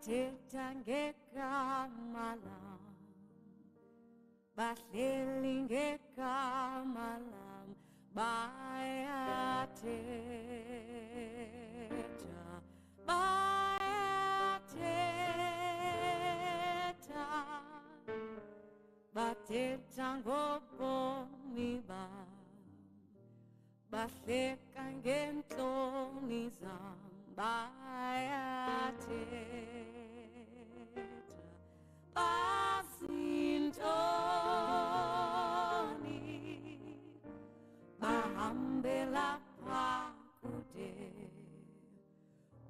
bathetha ngegama lam, bahleli ngegama lam, bayathetha, bayathetha, bathetha ngobomi bam, bahleka ngeentloni zam, bayathetha, bazintoni, bahambela phaa kude,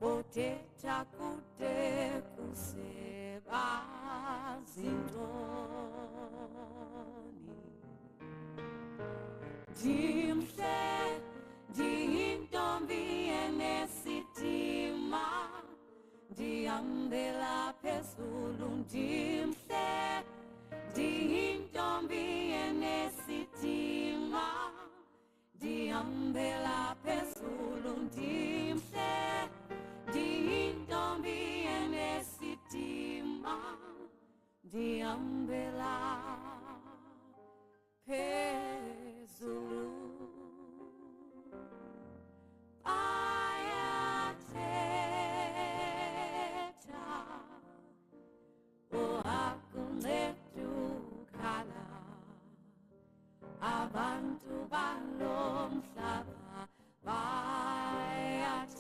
bothetha kude kuse, bazintoni. Ndimhle, ndiyintombi enesidima, ndihambela phezulu. Ndimhle, ndiyintombi enesidima, ndihambela phezulu. Ndimhle, ndiyintombi enesidima, ndihambela phezulu. Bayathetha, akuncedo ukhala, abantu balo mhlaba bayathetha.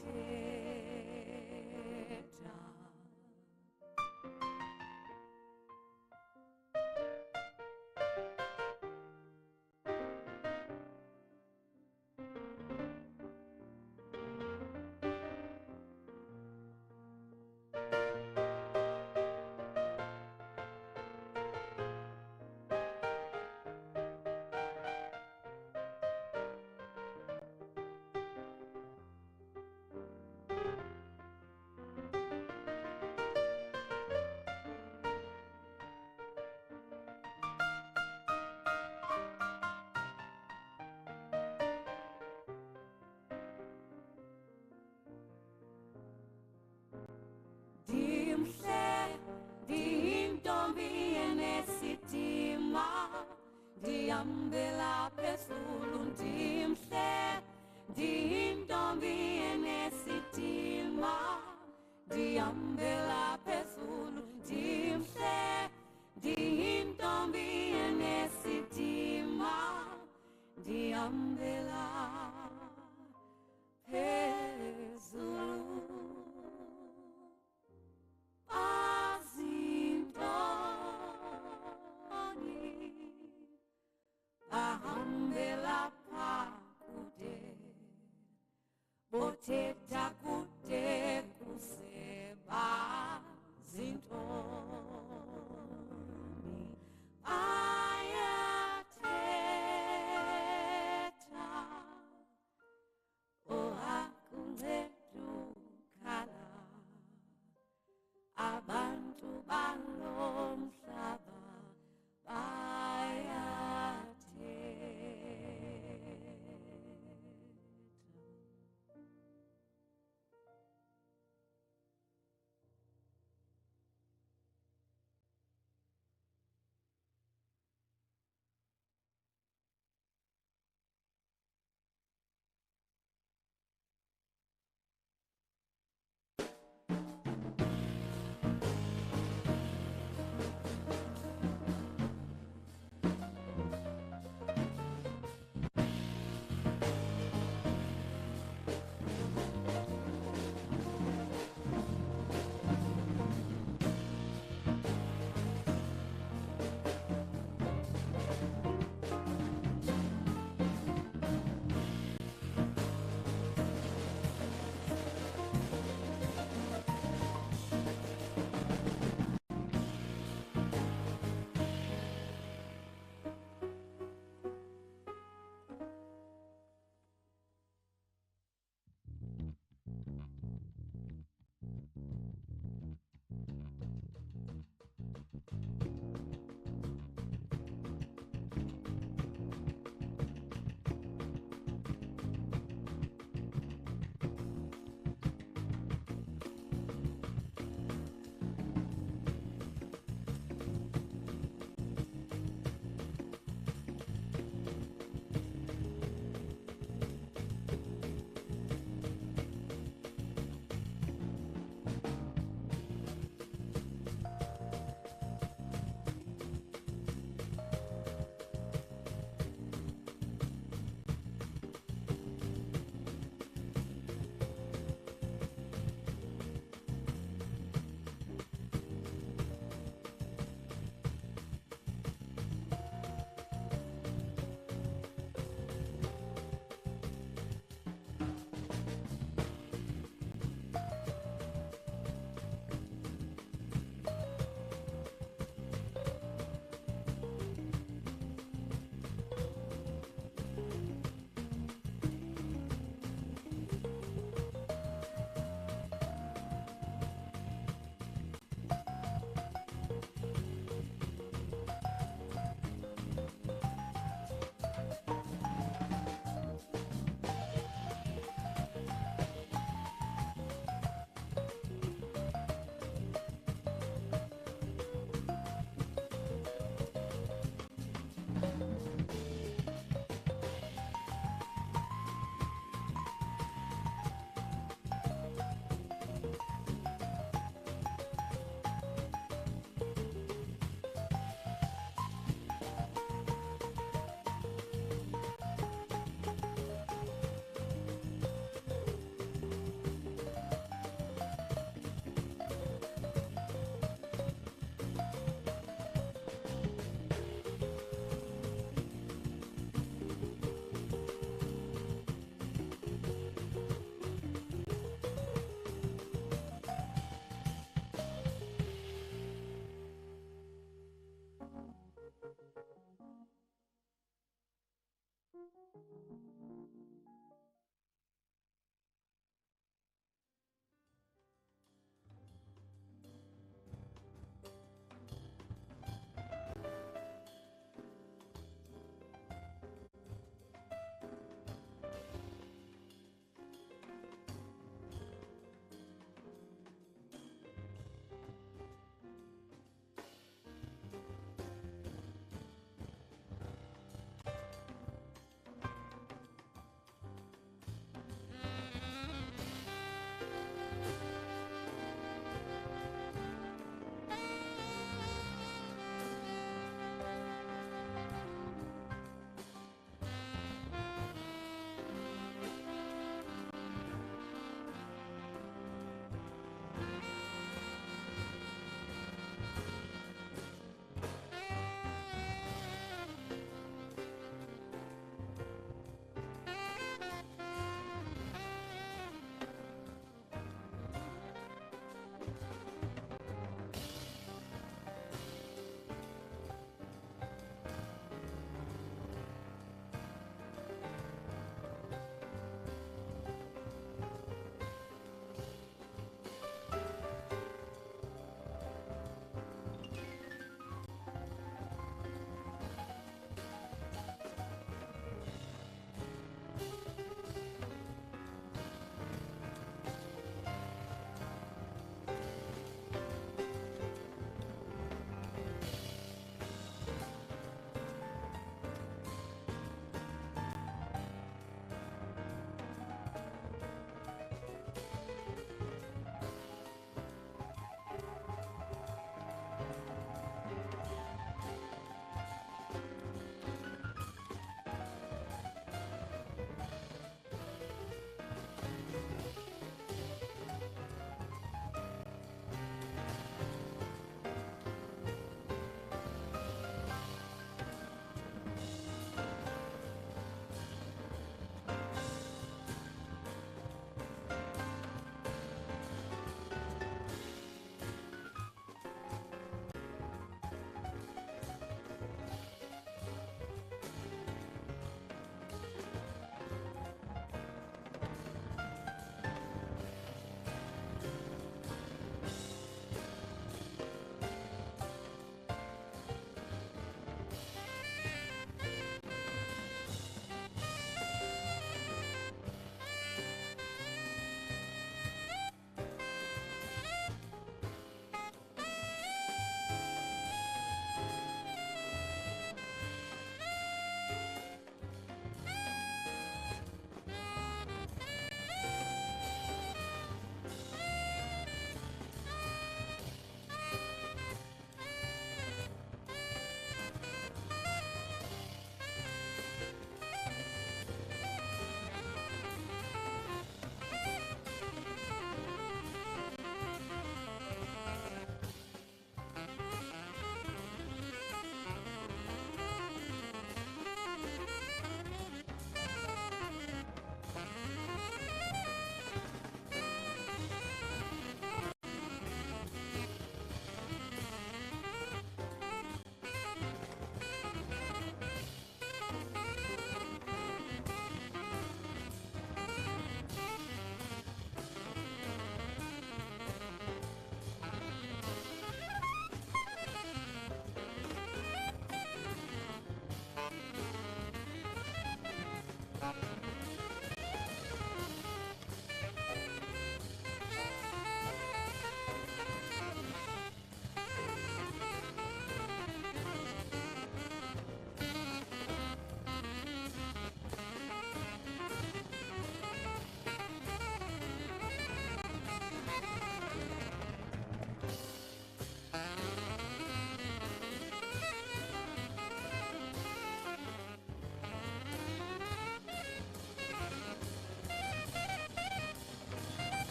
Ndimhle, ndiyintombi enesidima, ndihambela phezulu. Ndimhle, ndiyintombi enesidima, ndihambela phezulu. Ndimhle, ndiyintombi enesidima, ndihambela phezulu. Bazintoni, bahambela phaa kude, bothetha kude kuse, bazintoni, bayathetha,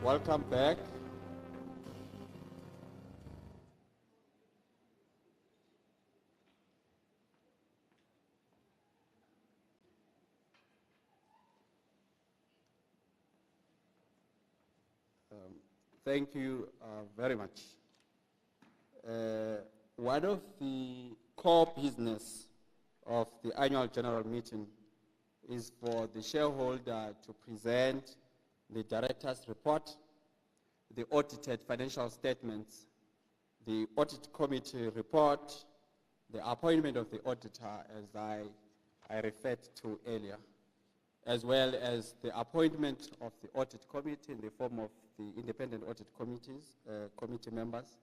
Welcome back. Thank you very much. One of the core business of the annual general meeting is for the shareholder to present the director's report, the audited financial statements, the audit committee report, the appointment of the auditor, as I referred to earlier, as well as the appointment of the audit committee in the form of the independent audit committee members,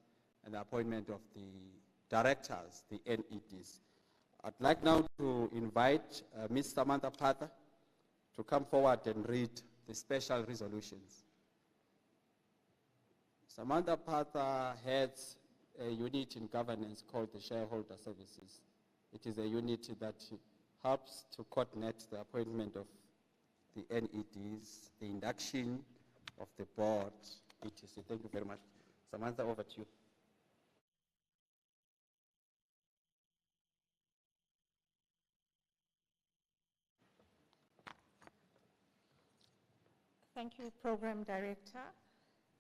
and the appointment of the directors, the NEDs. I'd like now to invite Ms. Samantha Patha to come forward and read the special resolutions. Samantha Patha heads a unit in governance called the Shareholder Services. It is a unit that helps to coordinate the appointment of the NEDs, the induction of the board, etc. Thank you very much. Samantha, over to you. Thank you, Program Director,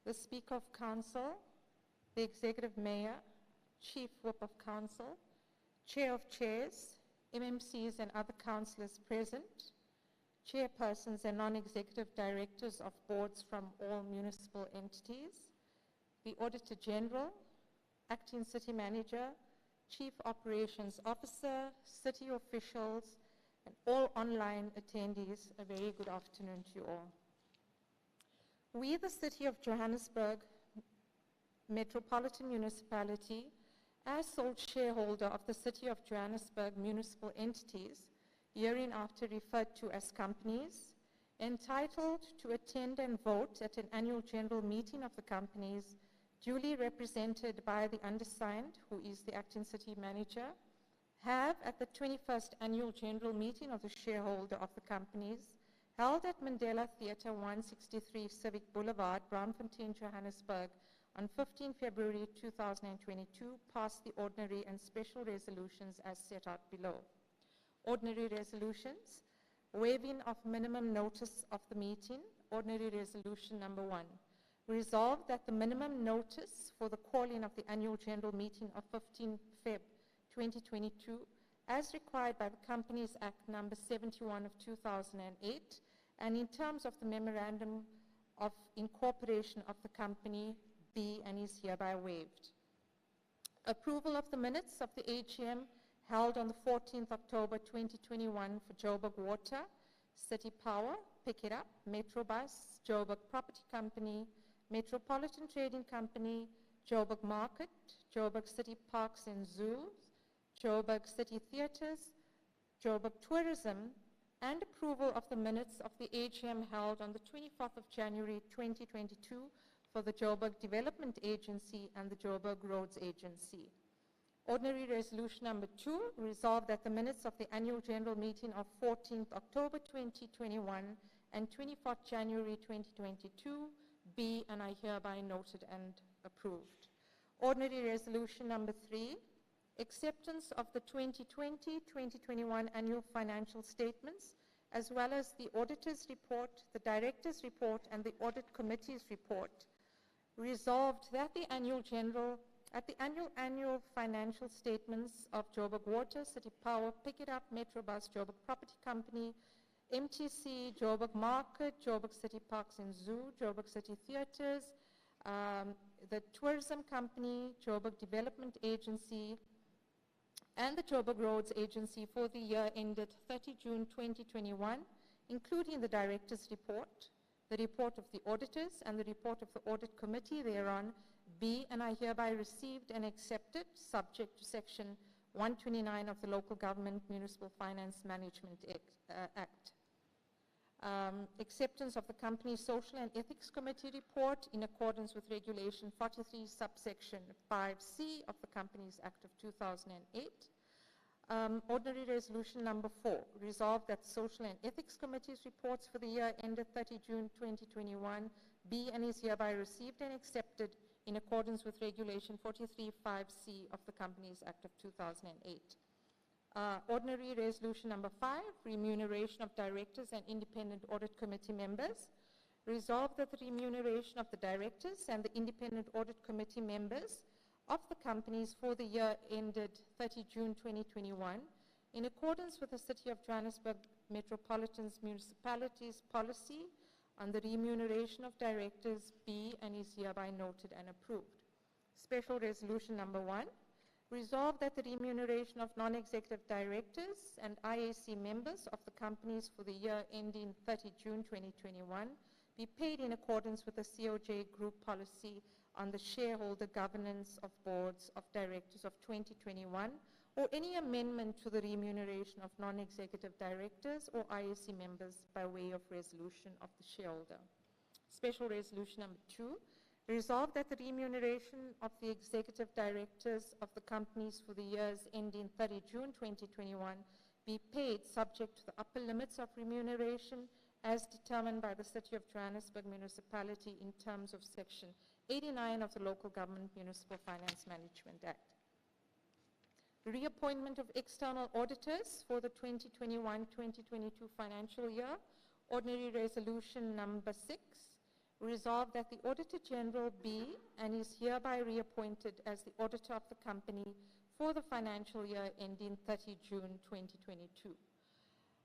the Speaker of Council, the Executive Mayor, Chief Whip of Council, Chair of Chairs, MMCs and other councillors present, chairpersons and non-executive directors of boards from all municipal entities, the Auditor General, Acting City Manager, Chief Operations Officer, city officials, and all online attendees, a very good afternoon to you all. We, the City of Johannesburg Metropolitan Municipality, as sole shareholder of the City of Johannesburg municipal entities, hereinafter referred to as companies, entitled to attend and vote at an annual general meeting of the companies, duly represented by the undersigned, who is the acting city manager, have at the 21st annual general meeting of the shareholder of the companies, held at Mandela Theatre 163 Civic Boulevard, Braamfontein, Johannesburg, on 15 February 2022, passed the ordinary and special resolutions as set out below. Ordinary resolutions, waiving of minimum notice of the meeting. Ordinary resolution number 1. Resolved that the minimum notice for the calling of the annual general meeting of 15 Feb 2022, as required by the Companies Act number 71 of 2008, and in terms of the memorandum of incorporation of the company, be and is hereby waived. Approval of the minutes of the AGM held on the 14th October 2021 for Joburg Water, City Power, Pick It Up, Metrobus, Joburg Property Company, Metropolitan Trading Company, Joburg Market, Joburg City Parks and Zoos, Joburg City Theatres, Joburg Tourism, and approval of the minutes of the AGM held on the 24th of January 2022 for the Joburg Development Agency and the Joburg Roads Agency. Ordinary resolution number 2, resolved that the minutes of the annual general meeting of 14th October 2021 and 24th January 2022 be and are hereby noted and approved. Ordinary resolution number 3, acceptance of the 2020-2021 annual financial statements, as well as the auditor's report, the director's report, and the audit committee's report. Resolved that the annual financial statements of Joburg Water, City Power, Pick It Up, Metrobus, Joburg Property Company, MTC, Joburg Market, Joburg City Parks and Zoo, Joburg City Theatres, the Tourism Company, Joburg Development Agency, and the Joburg Roads Agency for the year ended 30 June 2021, including the Director's report, the report of the auditors, and the report of the Audit Committee thereon, be and are hereby received and accepted, subject to Section 129 of the Local Government Municipal Finance Management Act. Acceptance of the company's Social and Ethics Committee report in accordance with Regulation 43, subsection 5C of the Companies Act of 2008. Ordinary resolution number 4, resolved that the Social and Ethics Committee's reports for the year ended 30 June 2021 be and is hereby received and accepted in accordance with Regulation 43(5)(c) of the Companies Act of 2008. Ordinary Resolution number 5, remuneration of directors and independent audit committee members. Resolved that the remuneration of the directors and the independent audit committee members of the companies for the year ended 30 June 2021, in accordance with the City of Johannesburg Metropolitan Municipalities policy on the remuneration of directors, be and is hereby noted and approved. Special Resolution number 1, resolved that the remuneration of non-executive directors and IAC members of the companies for the year ending 30 June 2021 be paid in accordance with the COJ Group policy on the shareholder governance of boards of directors of 2021, or any amendment to the remuneration of non-executive directors or IAC members by way of resolution of the shareholder. Special Resolution number 2, resolved that the remuneration of the executive directors of the companies for the years ending 30 June 2021 be paid subject to the upper limits of remuneration as determined by the City of Johannesburg Municipality in terms of Section 89 of the Local Government Municipal Finance Management Act. Reappointment of external auditors for the 2021-2022 financial year. Ordinary Resolution number 6, resolved that the Auditor General be and is hereby reappointed as the auditor of the company for the financial year ending 30 June 2022.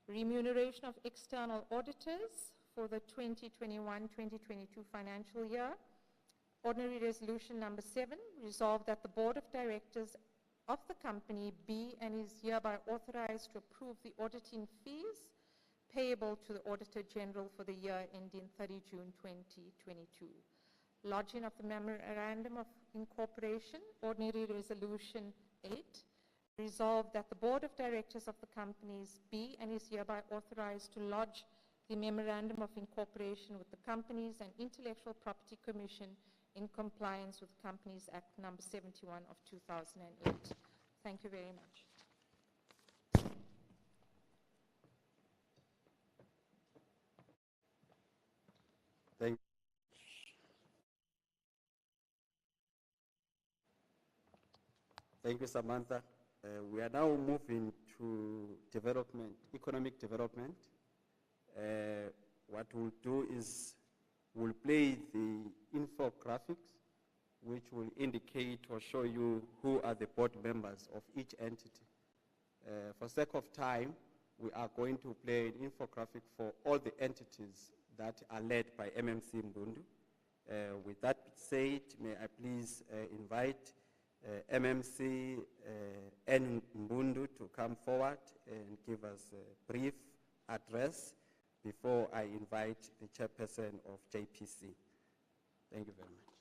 Remuneration of external auditors for the 2021-2022 financial year. Ordinary Resolution number 7, resolved that the Board of Directors of the company be and is hereby authorized to approve the auditing fees payable to the Auditor General for the year ending 30 June 2022. Lodging of the Memorandum of Incorporation. Ordinary Resolution 8, resolved that the Board of Directors of the companies be and is hereby authorized to lodge the Memorandum of Incorporation with the Companies and Intellectual Property Commission in compliance with Companies Act number 71 of 2008. Thank you very much. Thank you, Samantha. We are now moving to development, economic development. What we'll do is we'll play the infographics, which will indicate or show you who are the board members of each entity. For sake of time, we are going to play an infographic for all the entities that are led by MMC Mbundu. With that said, may I please invite MMC N Mbundu to come forward and give us a brief address before I invite the chairperson of JPC. Thank you very much.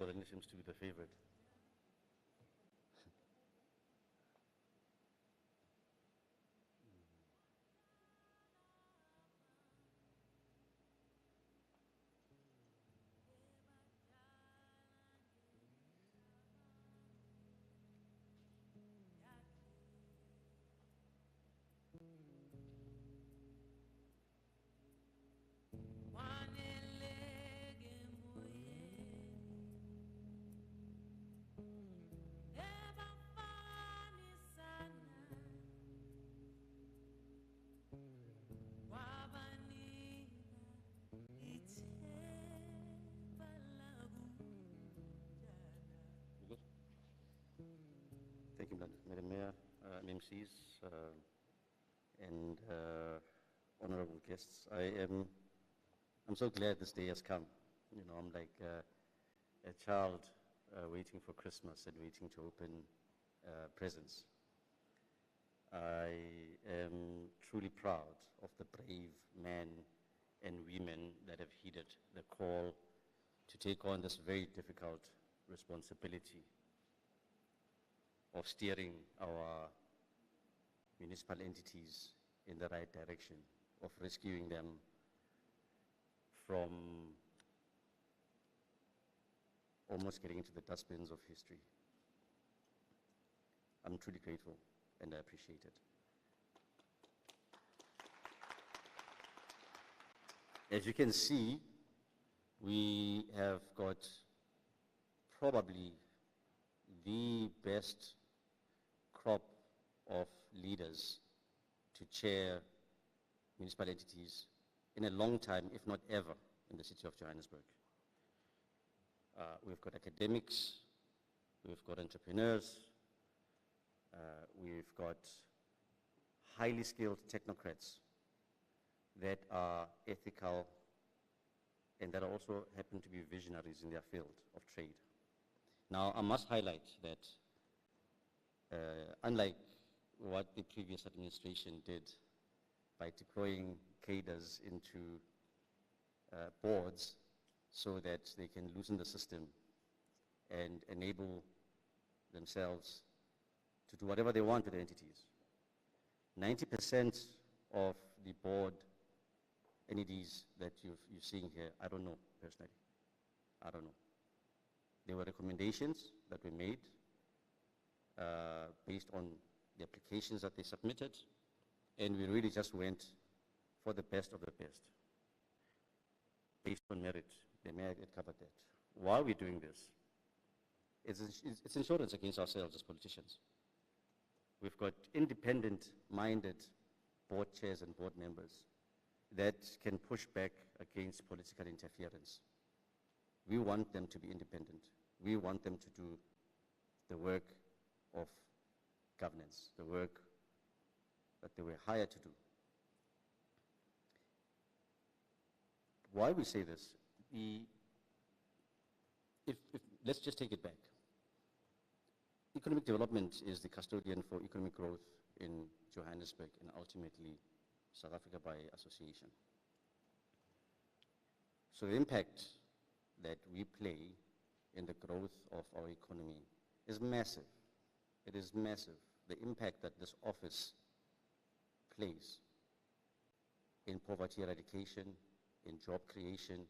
Gorani seems to be the favorite. Wanelege moyeni, ebafani sana, wabanika ithemba lakudala. Good. Thank you, Madam Mayor, MMCs, and honorable guests. I'm so glad this day has come. You know, I'm like a child waiting for Christmas and waiting to open presents. I am truly proud of the brave men and women that have heeded the call to take on this very difficult responsibility of steering our municipal entities in the right direction, of rescuing them from almost getting into the dustbins of history. I'm truly grateful and I appreciate it. As you can see, we have got probably the best crop of leaders to chair municipal entities in a long time, if not ever, in the city of Johannesburg. We've got academics, we've got entrepreneurs, we've got highly skilled technocrats that are ethical and that also happen to be visionaries in their field of trade. Now, I must highlight that unlike what the previous administration did by deploying cadres into boards so that they can loosen the system and enable themselves to do whatever they want with the entities. 90% of the board NEDs that you're seeing here, I don't know personally. I don't know. There were recommendations that were made based on the applications that they submitted, and we really just went for the best of the best, based on merit. The mayor had covered that. Why are we doing this? It's insurance against ourselves as politicians. We've got independent-minded board chairs and board members that can push back against political interference. We want them to be independent. We want them to do the work of governance, the work that they were hired to do. Why we say this? Let's just take it back. Economic development is the custodian for economic growth in Johannesburg and ultimately South Africa by association. So the impact that we play in the growth of our economy is massive. It is massive. The impact that this office plays in poverty eradication, in job creation,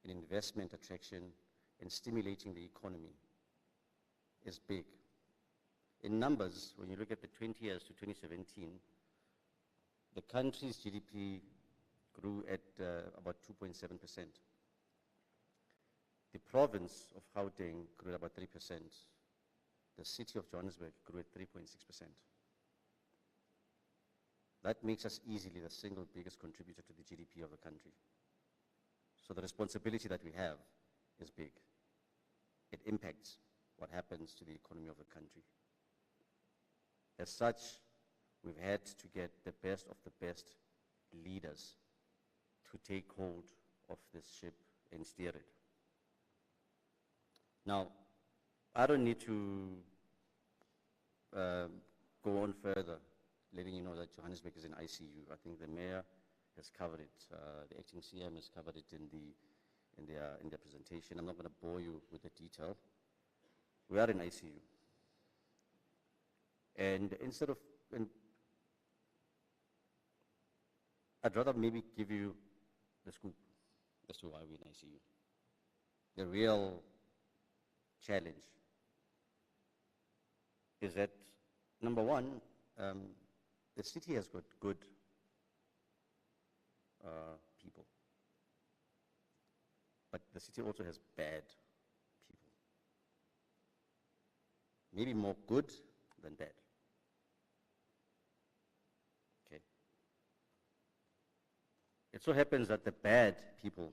in investment attraction, in stimulating the economy is big. In numbers, when you look at the 20 years to 2017, the country's GDP grew at about 2.7%. The province of Gauteng grew at about 3%. The city of Johannesburg grew at 3.6%. That makes us easily the single biggest contributor to the GDP of the country. So the responsibility that we have is big. It impacts what happens to the economy of the country. As such, we've had to get the best of the best leaders to take hold of this ship and steer it. Now, I don't need to go on further, letting you know that Johannesburg is in ICU. I think the mayor has covered it. The acting CM has covered it in the in their presentation. I'm not going to bore you with the detail. We are in ICU. And I'd rather maybe give you the scoop as to why we're in ICU. The real challenge is that, number one, the city has got good people, but the city also has bad people. Maybe more good than bad. Okay. It so happens that the bad people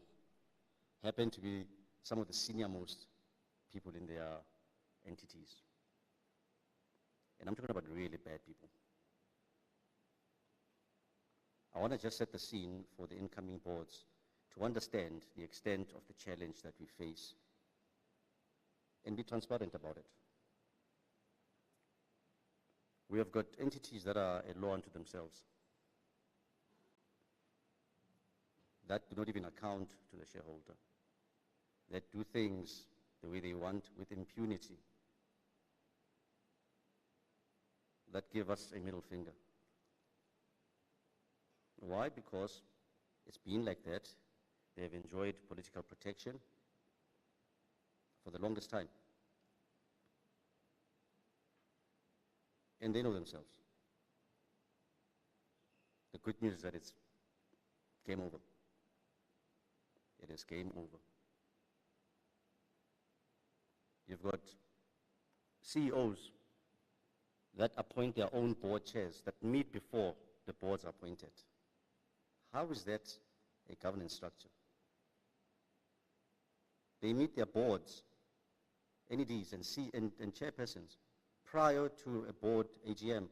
happen to be some of the senior-most people in their entities. And I'm talking about really bad people. I want to just set the scene for the incoming boards to understand the extent of the challenge that we face and be transparent about it. We have got entities that are a law unto themselves, that do not even account to the shareholder, that do things the way they want with impunity, that give us a middle finger. Why? Because it's been like that. They have enjoyed political protection for the longest time. And they know themselves. The good news is that it's game over. It is game over. You've got CEOs that appoint their own board chairs, that meet before the boards are appointed. How is that a governance structure? They meet their boards, NEDs and chairpersons prior to a board AGM,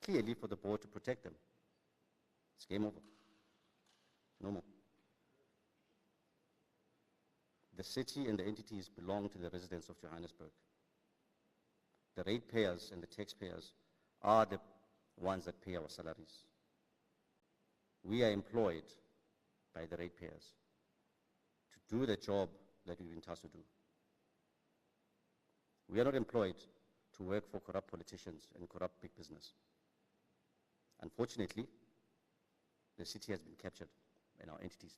clearly for the board to protect them. It's game over. No more. The city and the entities belong to the residents of Johannesburg. The ratepayers and the taxpayers are the ones that pay our salaries. We are employed by the ratepayers to do the job that we've been tasked to do. We are not employed to work for corrupt politicians and corrupt big business. Unfortunately, the city has been captured in our entities.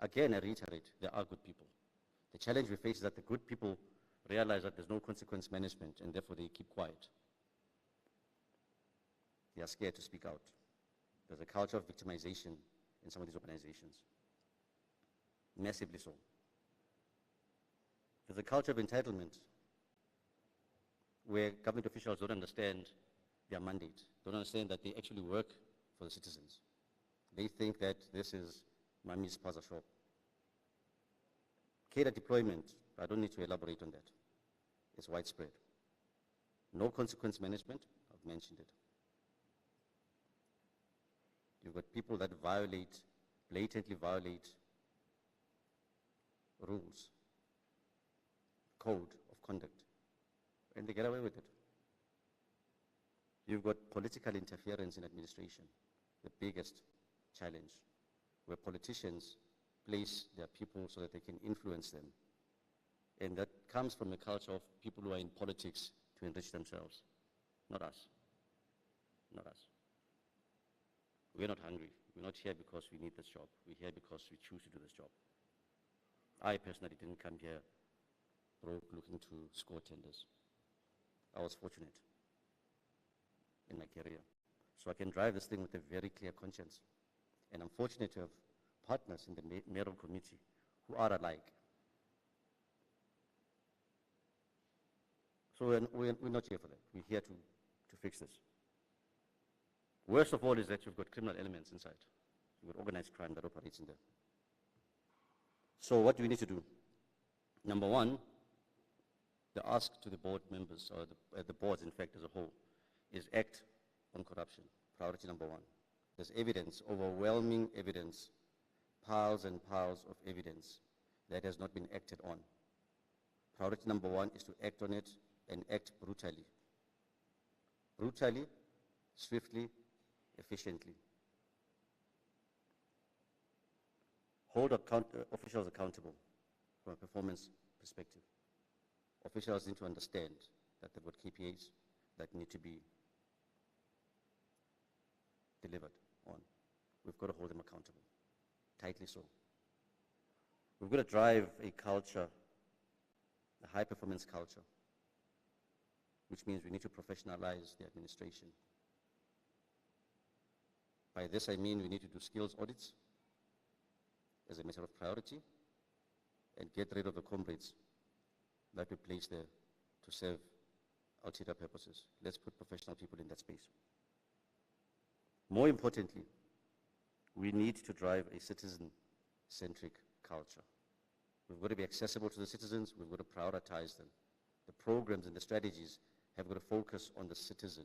Again, I reiterate, there are good people. The challenge we face is that the good people realize that there's no consequence management and therefore they keep quiet. They are scared to speak out. There's a culture of victimization in some of these organizations, massively so. There's a culture of entitlement where government officials don't understand their mandate, don't understand that they actually work for the citizens. They think that this is Mami's Paza shop. Cadre deployment, I don't need to elaborate on that. It's widespread. No consequence management, I've mentioned it. You've got people that violate, blatantly violate rules, code of conduct, and they get away with it. You've got political interference in administration, the biggest challenge, where politicians place their people so that they can influence them. And that comes from a culture of people who are in politics to enrich themselves, not us, not us. We're not hungry. We're not here because we need this job. We're here because we choose to do this job. I personally didn't come here broke looking to score tenders. I was fortunate in my career. So I can drive this thing with a very clear conscience. And I'm fortunate to have partners in the mayoral committee who are alike. So we're not here for that. We're here to fix this. Worst of all is that you've got criminal elements inside. You've got organized crime that operates in there. So what do we need to do? Number one, the ask to the board members, or the boards, in fact, as a whole, is act on corruption. Priority number one. There's evidence, overwhelming evidence, piles and piles of evidence that has not been acted on. Priority number one is to act on it and act brutally. Brutally, swiftly, efficiently. hold officials accountable from a performance perspective. Officials need to understand that they've got KPIs that need to be delivered on. We've got to hold them accountable, tightly so. We've got to drive a culture, a high-performance culture, which means we need to professionalize the administration. By this I mean we need to do skills audits as a matter of priority and get rid of the comrades that we place there to serve ulterior purposes. Let's put professional people in that space. More importantly, we need to drive a citizen-centric culture. We've got to be accessible to the citizens. We've got to prioritize them. The programs and the strategies have got to focus on the citizen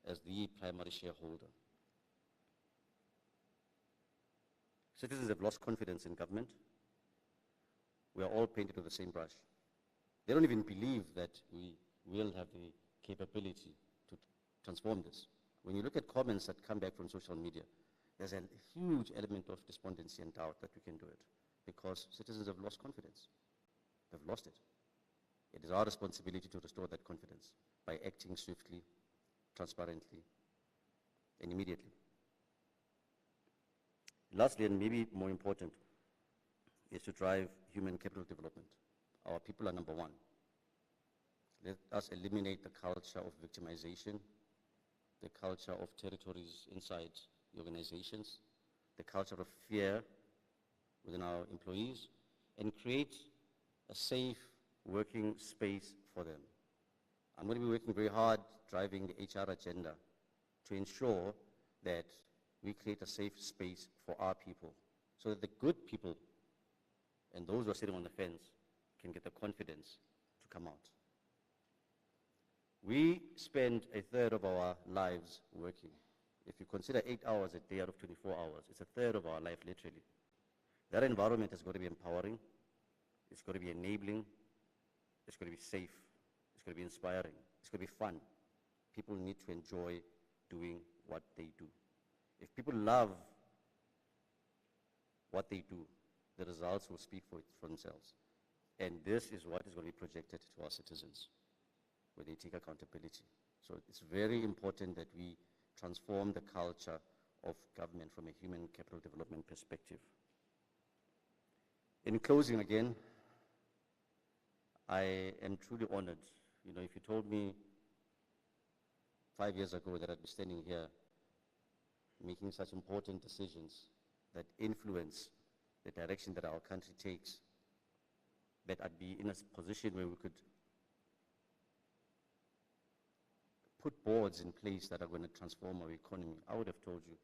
as the primary shareholder. Citizens have lost confidence in government. We are all painted with the same brush. They don't even believe that we will have the capability to transform this. When you look at comments that come back from social media, there's a huge element of despondency and doubt that we can do it because citizens have lost confidence. They've lost it. It is our responsibility to restore that confidence by acting swiftly, transparently, and immediately. Lastly, and maybe more important, is to drive human capital development. Our people are number one. Let us eliminate the culture of victimization, the culture of territories inside the organizations, the culture of fear within our employees, and create a safe working space for them. I'm going to be working very hard driving the HR agenda to ensure that we create a safe space for our people so that the good people and those who are sitting on the fence can get the confidence to come out. We spend a third of our lives working. If you consider 8 hours a day out of 24 hours, it's a third of our life, literally. That environment has got to be empowering, it's got to be enabling, it's got to be safe, it's got to be inspiring, it's got to be fun. People need to enjoy doing what they do. If people love what they do, the results will speak for themselves. And this is what is going to be projected to our citizens, where they take accountability. So it's very important that we transform the culture of government from a human capital development perspective. In closing again, I am truly honored. You know, if you told me 5 years ago that I'd be standing here making such important decisions that influence the direction that our country takes, that I'd be in a position where we could put boards in place that are going to transform our economy, I would have told you,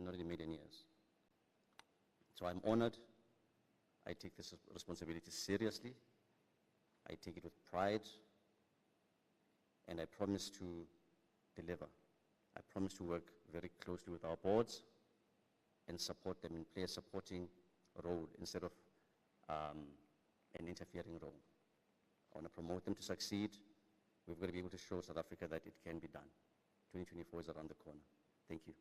not in a million years. So I'm honored. I take this responsibility seriously. I take it with pride. And I promise to deliver. I promise to work very closely with our boards and support them and play a supporting role instead of an interfering role. I want to promote them to succeed. We've got to be able to show South Africa that it can be done. 2024 is around the corner. Thank you.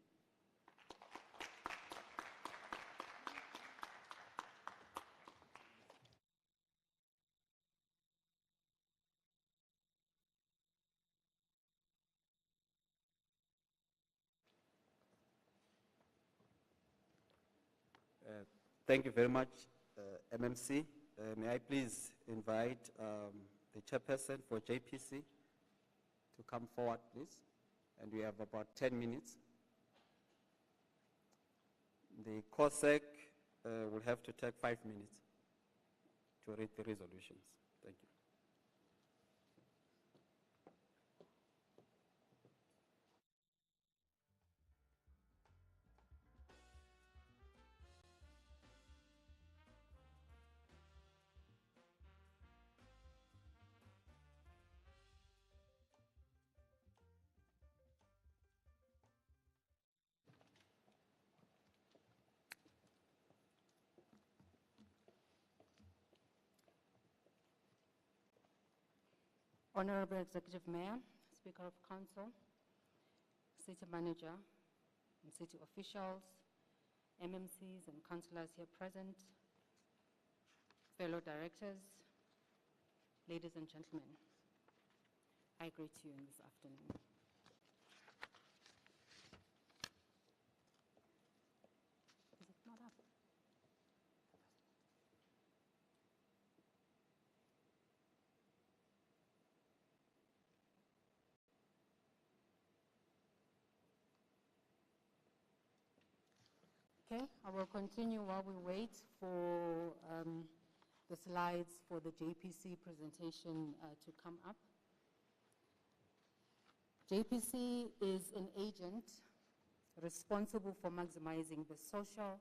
Thank you very much, MMC. May I please invite the chairperson for JPC to come forward, please? And we have about 10 minutes. The COSEC will have to take 5 minutes to read the resolutions. Thank you. Honorable Executive Mayor, Speaker of Council, City Manager, and City officials, MMCs and councillors here present, fellow directors, ladies and gentlemen, I greet you this afternoon. Is it not up? Okay, I will continue while we wait for the slides for the JPC presentation to come up. JPC is an agent responsible for maximizing the social,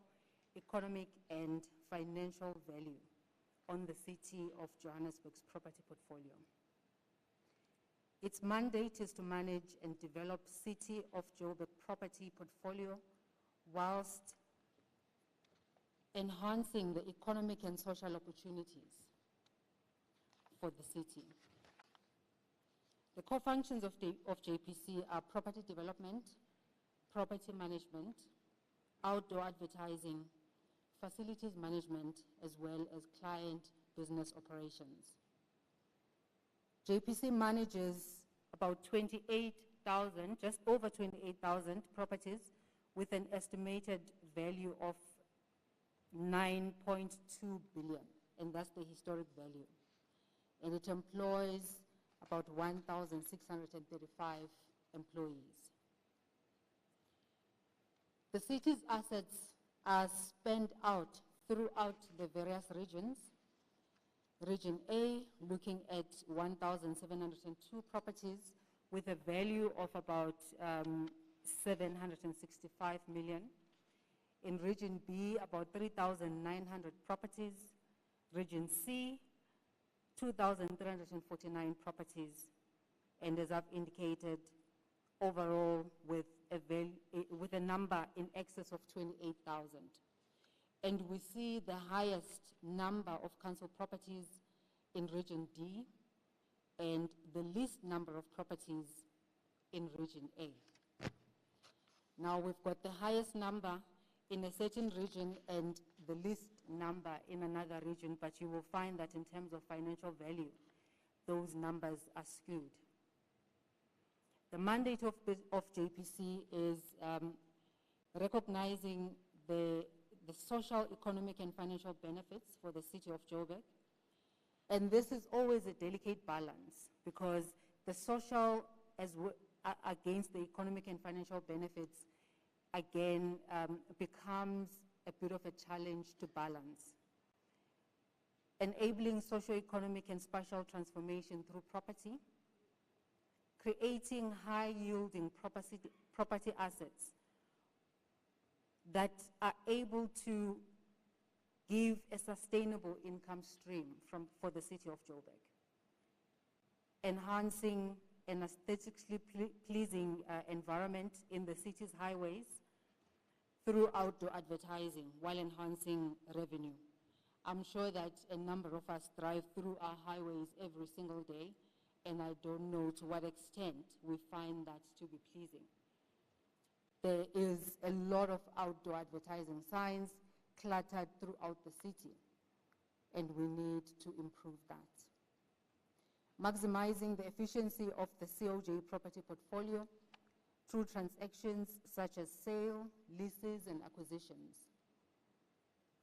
economic, and financial value on the City of Johannesburg's property portfolio. Its mandate is to manage and develop City of Joburg property portfolio whilst enhancing the economic and social opportunities for the city. The core functions of JPC are property development, property management, outdoor advertising, facilities management, as well as client business operations. JPC manages about 28,000, just over 28,000 properties with an estimated value of 9.2 billion, and that's the historic value. And it employs about 1,635 employees. The city's assets are spent out throughout the various regions. Region A, looking at 1,702 properties with a value of about 765 million. In Region B, about 3,900 properties. Region C, 2,349 properties. And as I've indicated, overall with a number in excess of 28,000. And we see the highest number of council properties in Region D and the least number of properties in Region A. Now we've got the highest number in a certain region and the least number in another region, but you will find that in terms of financial value, those numbers are skewed. The mandate of JPC is recognizing the social, economic, and financial benefits for the City of Joburg. And this is always a delicate balance because the social against the economic and financial benefits again becomes a bit of a challenge to balance. Enabling socio-economic and spatial transformation through property, creating high-yielding property assets that are able to give a sustainable income stream for the City of Joburg, enhancing an aesthetically pleasing environment in the city's highways through outdoor advertising while enhancing revenue. I'm sure that a number of us drive through our highways every single day, and I don't know to what extent we find that to be pleasing. There is a lot of outdoor advertising signs cluttered throughout the city, and we need to improve that. Maximizing the efficiency of the COJ property portfolio through transactions such as sale, leases, and acquisitions.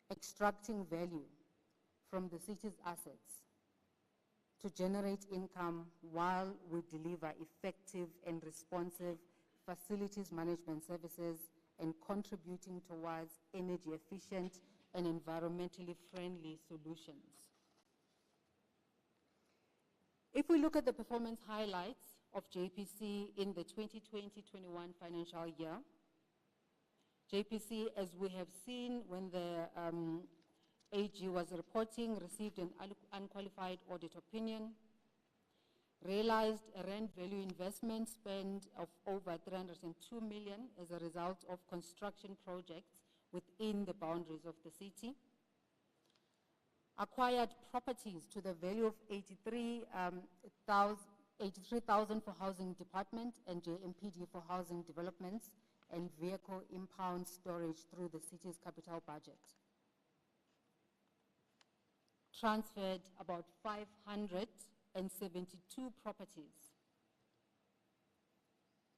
Extracting value from the city's assets to generate income while we deliver effective and responsive facilities management services and contributing towards energy efficient and environmentally friendly solutions. If we look at the performance highlights of JPC in the 2020-21 financial year, JPC, as we have seen when the AG was reporting, received an unqualified audit opinion, realized a rand value investment spend of over 302 million as a result of construction projects within the boundaries of the city, acquired properties to the value of 83,000 for housing department and JMPD for housing developments and vehicle impound storage through the city's capital budget. transferred about 572 properties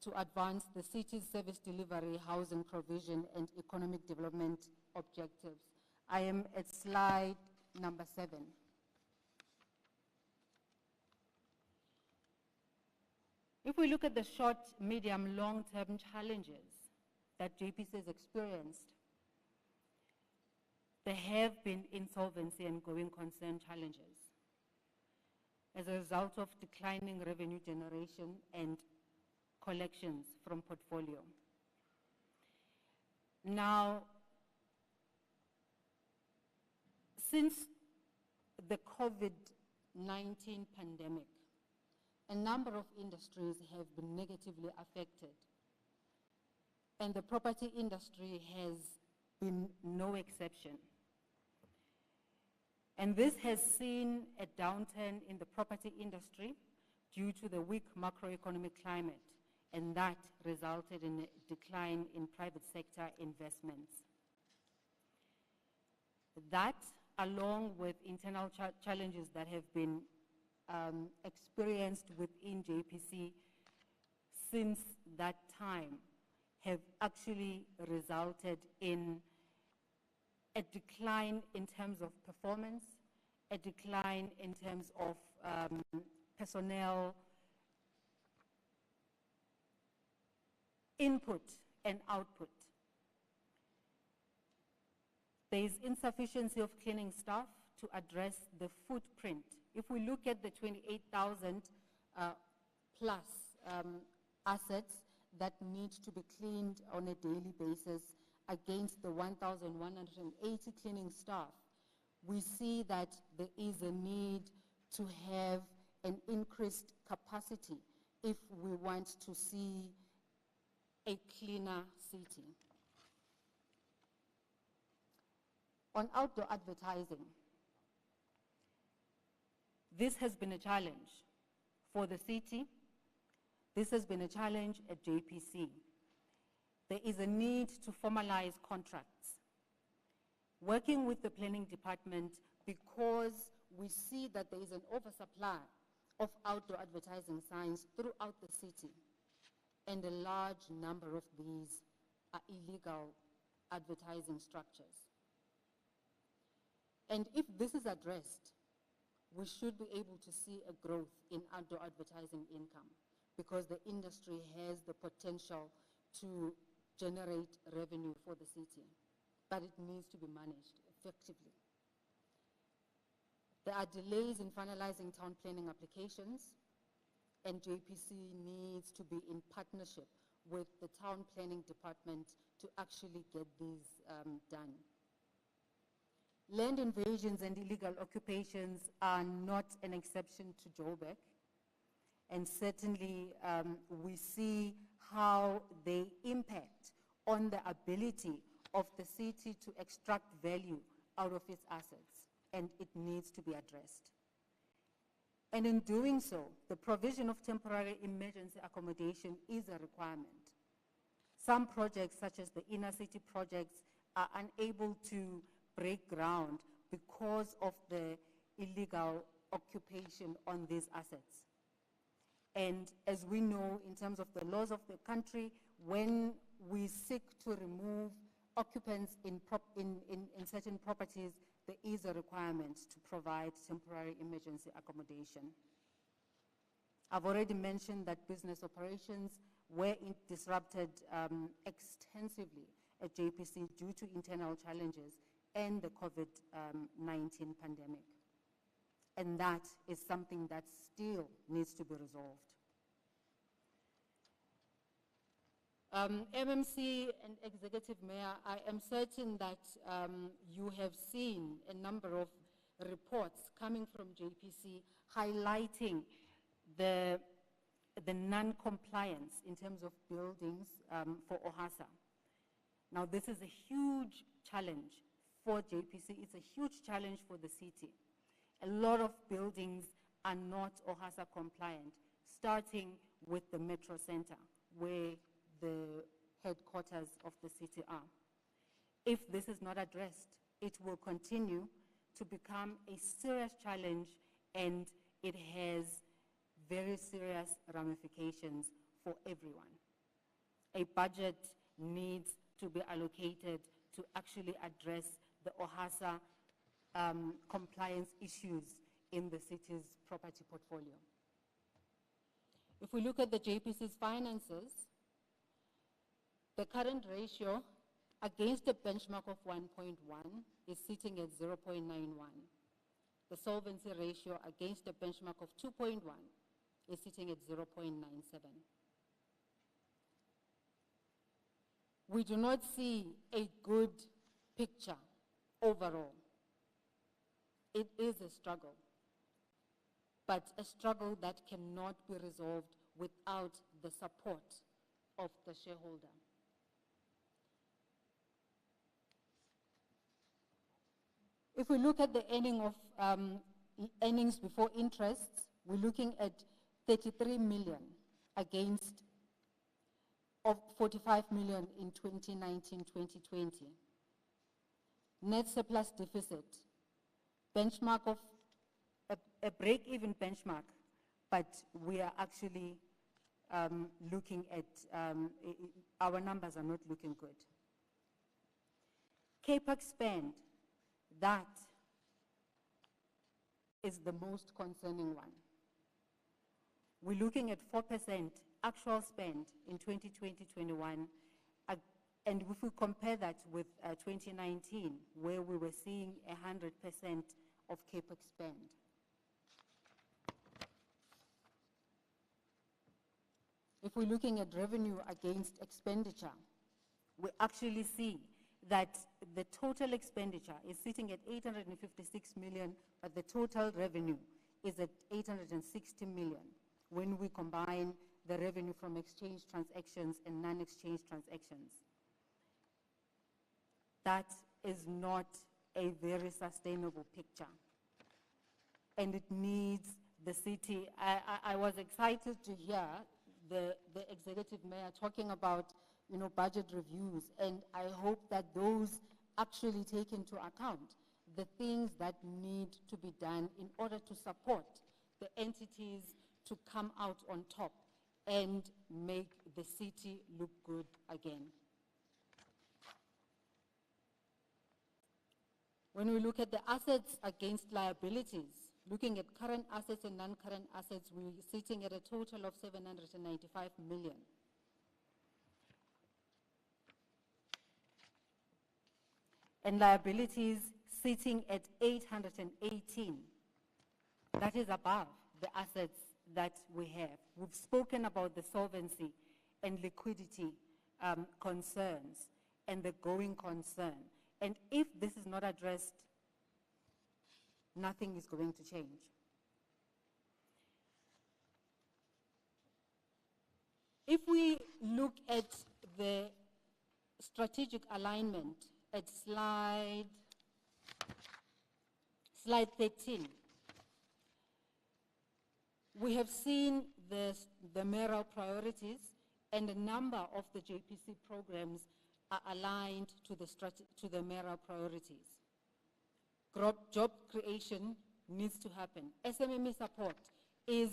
to advance the city's service delivery, housing provision, and economic development objectives. I am at slide number 7. If we look at the short, medium, long-term challenges that JPC has experienced, there have been insolvency and going concern challenges as a result of declining revenue generation and collections from portfolio. Now, since the COVID-19 pandemic, a number of industries have been negatively affected, and the property industry has been no exception. And this has seen a downturn in the property industry due to the weak macroeconomic climate, and that resulted in a decline in private sector investments. That, along with internal challenges that have been experienced within JPC since that time, have actually resulted in a decline in terms of performance, a decline in terms of personnel input and output. There is insufficiency of cleaning staff to address the footprint. If we look at the 28,000 plus assets that need to be cleaned on a daily basis against the 1,180 cleaning staff, we see that there is a need to have an increased capacity if we want to see a cleaner city. On outdoor advertising, this has been a challenge for the city. This has been a challenge at JPC. There is a need to formalize contracts. Working with the planning department, because we see that there is an oversupply of outdoor advertising signs throughout the city, and a large number of these are illegal advertising structures. And if this is addressed, we should be able to see a growth in outdoor advertising income, because the industry has the potential to generate revenue for the city, but it needs to be managed effectively. There are delays in finalizing town planning applications, and JPC needs to be in partnership with the town planning department to actually get these done. Land invasions and illegal occupations are not an exception to Joburg, and certainly we see how they impact on the ability of the city to extract value out of its assets, and it needs to be addressed. And in doing so, the provision of temporary emergency accommodation is a requirement. Some projects, such as the inner city projects, are unable to break ground because of the illegal occupation on these assets. And as we know, in terms of the laws of the country, when we seek to remove occupants in certain properties, there is a requirement to provide temporary emergency accommodation. I've already mentioned that business operations were disrupted extensively at JPC due to internal challenges and the COVID-19 pandemic. And that is something that still needs to be resolved. MMC and Executive Mayor, I am certain that you have seen a number of reports coming from JPC highlighting the non-compliance in terms of buildings for OHASA. Now, this is a huge challenge for JPC. It's a huge challenge for the city. A lot of buildings are not OHASA compliant, starting with the Metro Center, where the headquarters of the city are. If this is not addressed, it will continue to become a serious challenge, and it has very serious ramifications for everyone. A budget needs to be allocated to actually address the OHASA compliance issues in the city's property portfolio. If we look at the JPC's finances, the current ratio against a benchmark of 1.1 is sitting at 0.91. The solvency ratio against a benchmark of 2.1 is sitting at 0.97. We do not see a good picture overall. It is a struggle, but a struggle that cannot be resolved without the support of the shareholder. If we look at the earnings before interest, we're looking at 33 million against of 45 million in 2019-2020. Net surplus deficit, benchmark of a break-even benchmark, but we are actually looking at, our numbers are not looking good. CAPEX spend, that is the most concerning one. We're looking at 4% actual spend in 2020-21, and if we compare that with 2019, where we were seeing 100% of CAPEX spend. If we're looking at revenue against expenditure, we actually see that the total expenditure is sitting at 856 million, but the total revenue is at 860 million when we combine the revenue from exchange transactions and non-exchange transactions. That is not a very sustainable picture, and it needs the city. I was excited to hear the executive mayor talking about, you know, budget reviews, and I hope that those actually take into account the things that need to be done in order to support the entities to come out on top and make the city look good again. When we look at the assets against liabilities, looking at current assets and non-current assets, we're sitting at a total of 795 million. And liabilities sitting at 818. That is above the assets that we have. We've spoken about the solvency and liquidity concerns and the going concern. And if this is not addressed, nothing is going to change. If we look at the strategic alignment at slide 13, we have seen the Mayoral priorities, and a number of the JPC programs are aligned to the Mayoral priorities. Job creation needs to happen. SMME support is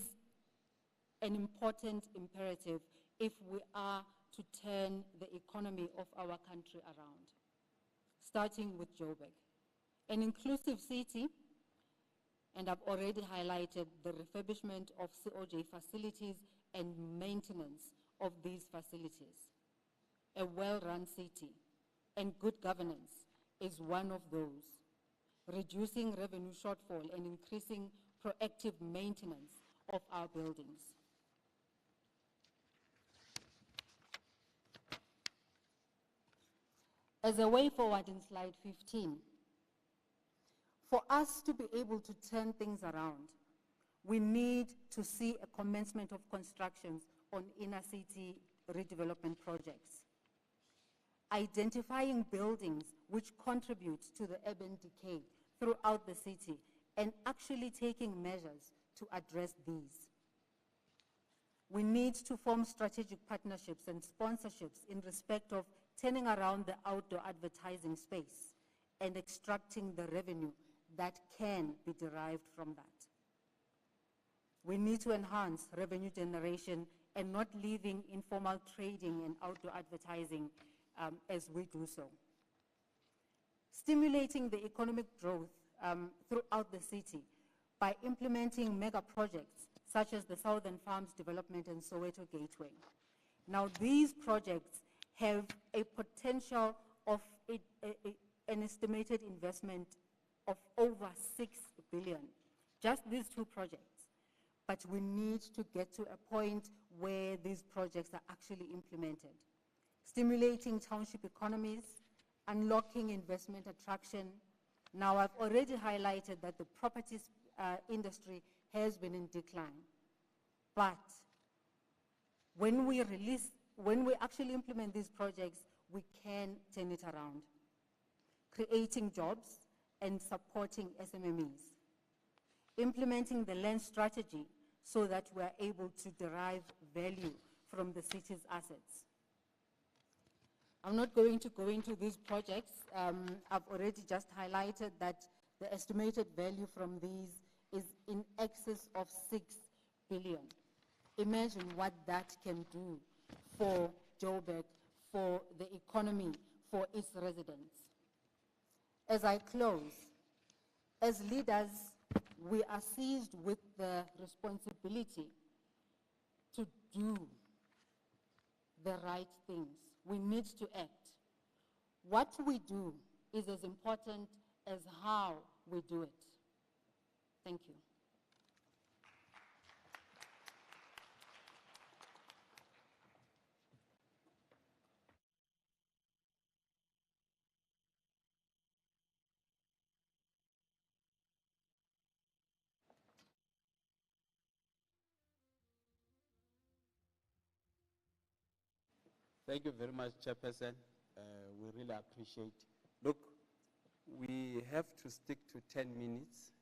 an important imperative if we are to turn the economy of our country around, starting with Joburg. An inclusive city, and I've already highlighted the refurbishment of COJ facilities and maintenance of these facilities. A well-run city and good governance is one of those. Reducing revenue shortfall and increasing proactive maintenance of our buildings. As a way forward in slide 15, for us to be able to turn things around, we need to see a commencement of constructions on inner city redevelopment projects. Identifying buildings which contribute to the urban decay throughout the city and actually taking measures to address these. We need to form strategic partnerships and sponsorships in respect of turning around the outdoor advertising space and extracting the revenue that can be derived from that. We need to enhance revenue generation and not leaving informal trading and outdoor advertising as we do so. Stimulating the economic growth throughout the city by implementing mega projects such as the Southern Farms Development and Soweto Gateway. Now, these projects have a potential of an estimated investment of over 6 billion, just these two projects. But we need to get to a point where these projects are actually implemented. Stimulating township economies, unlocking investment attraction. Now, I've already highlighted that the properties industry has been in decline. But when we actually implement these projects, we can turn it around. Creating jobs and supporting SMMEs. Implementing the land strategy so that we are able to derive value from the city's assets. I'm not going to go into these projects. I've already just highlighted that the estimated value from these is in excess of 6 billion. Imagine what that can do for Joburg, for the economy, for its residents. As I close, as leaders, we are seized with the responsibility to do the right things. We need to act. What we do is as important as how we do it. Thank you. Thank you very much, Chairperson. We really appreciate. Look, we have to stick to 10 minutes,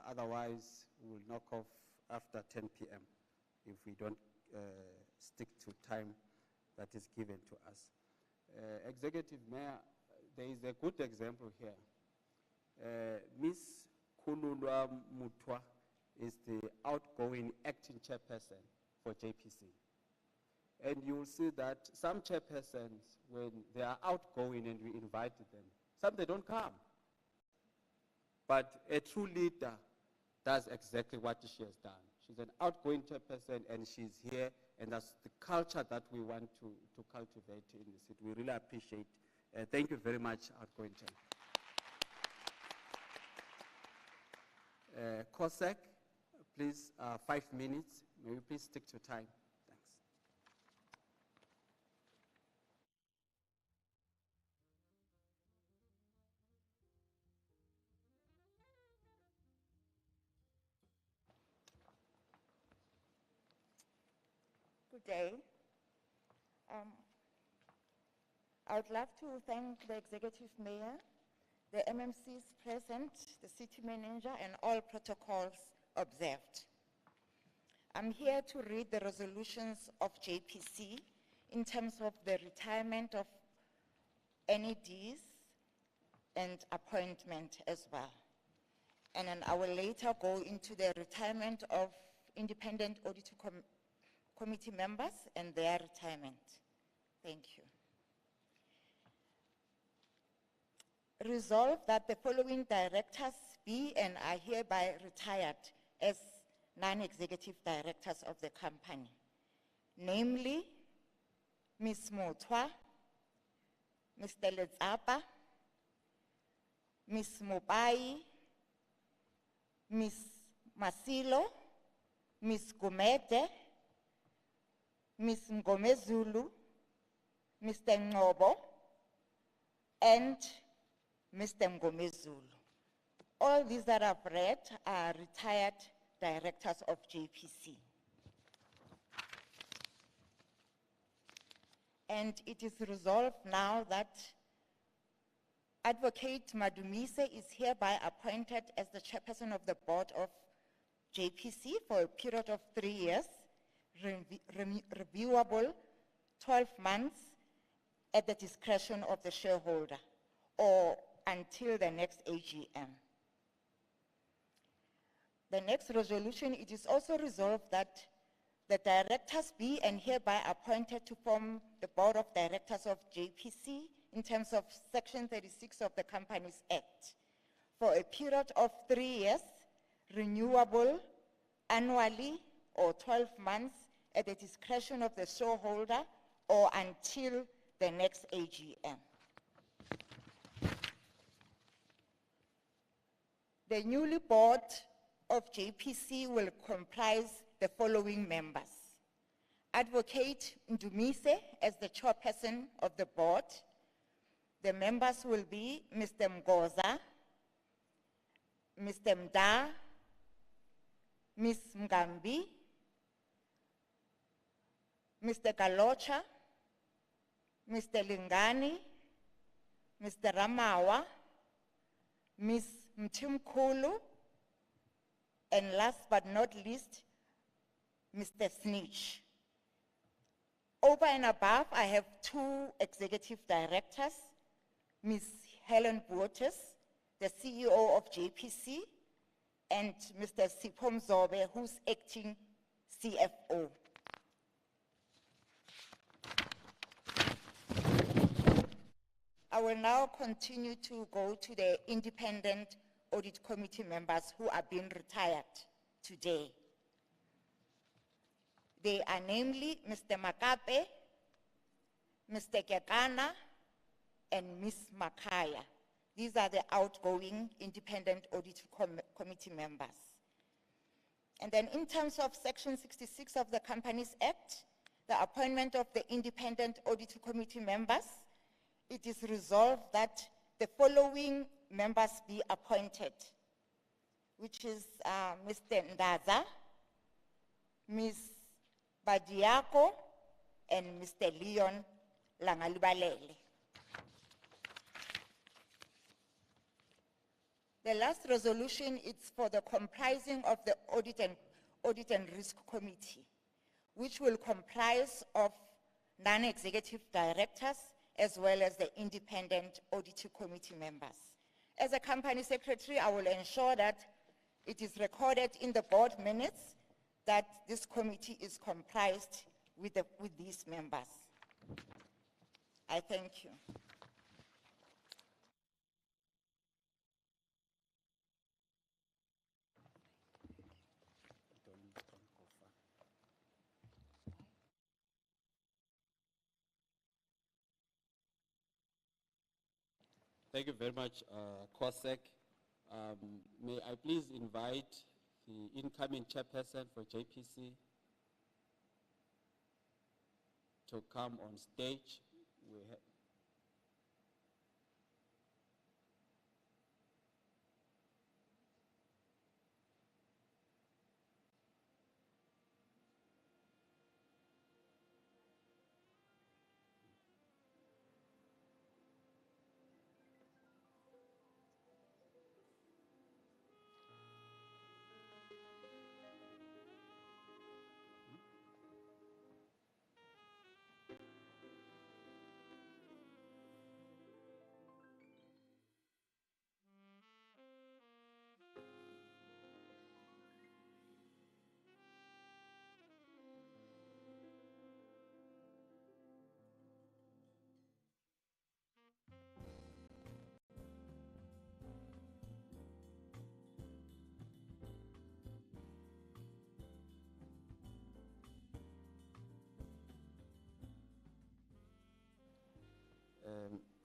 otherwise we'll knock off after 10 p.m. if we don't stick to time that is given to us. Executive Mayor, there is a good example here. Ms. Kululwa Mutwa is the outgoing acting chairperson for JPC. And you will see that some chairpersons, when they are outgoing and we invite them, some they don't come. But a true leader does exactly what she has done. She's an outgoing chairperson and she's here, and that's the culture that we want to cultivate in the city. We really appreciate. Thank you very much, outgoing chair. COSEC, please, 5 minutes. May you please stick to time. Good day. I would love to thank the Executive Mayor, the MMCs present, the City Manager, and all protocols observed. I'm here to read the resolutions of JPC in terms of the retirement of NEDs and appointment as well. And then I will later go into the retirement of independent audit committee members and their retirement. Thank you. Resolve that the following directors be and are hereby retired as non-executive directors of the company. Namely, Ms. Mutwa, Mr. Lezapa, Ms. Mobai, Ms. Masilo, Ms. Gumede, Ms. Ngomezulu, Mr. Ngobo, and Mr. Ngomezulu. All these that I've read are retired directors of JPC. And it is resolved now that Advocate Madumise is hereby appointed as the chairperson of the board of JPC for a period of 3 years, reviewable 12 months at the discretion of the shareholder or until the next AGM. The next resolution, it is also resolved that the directors be and hereby appointed to form the board of directors of JPC in terms of Section 36 of the Companies Act for a period of 3 years, renewable annually or 12 months at the discretion of the shareholder or until the next AGM. The newly board of JPC will comprise the following members. Advocate Ndumise as the chairperson of the board. The members will be Mr. Mgoza, Mr. Mda, Ms. Mgambi, Mr. Galocha, Mr. Lingani, Mr. Ramawa, Ms. Mtimkulu, and last but not least, Mr. Snitch. Over and above, I have 2 executive directors, Ms. Helen Waters, the CEO of JPC, and Mr. Sipho Mzobe, who's acting CFO. I will now continue to go to the independent audit committee members who are being retired today. They are namely Mr. Makape, Mr. Kekana, and Ms. Makaya. These are the outgoing independent audit committee members. And then in terms of Section 66 of the Companies Act, the appointment of the independent audit committee members, it is resolved that the following members be appointed, which is Mr. Ndaza, Ms. Badiako, and Mr. Leon Langalubalele. The last resolution is for the comprising of the Audit and Risk Committee, which will comprise of non-executive directors as well as the independent audit committee members. As a company secretary, I will ensure that it is recorded in the board minutes that this committee is comprised with these members. I thank you. Thank you very much, Kosek. May I please invite the incoming chairperson for JPC to come on stage.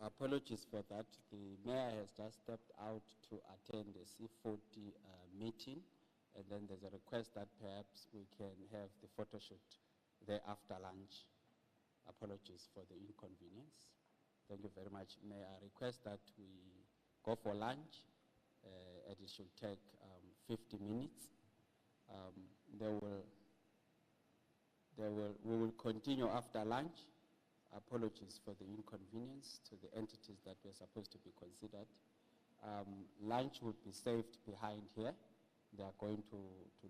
Apologies for that. The mayor has just stepped out to attend a C40 meeting, and then there's a request that perhaps we can have the photo shoot there after lunch. Apologies for the inconvenience. Thank you very much. May I request that we go for lunch, and it should take 50 minutes. We will continue after lunch. Apologies for the inconvenience to the entities that were supposed to be considered. Lunch would be saved behind here. They are going to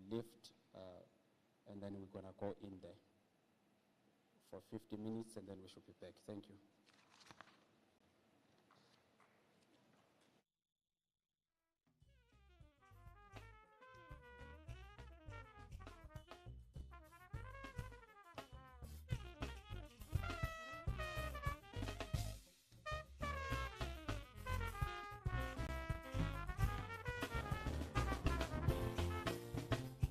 lift, and then we're going to go in there for 50 minutes, and then we should be back. Thank you.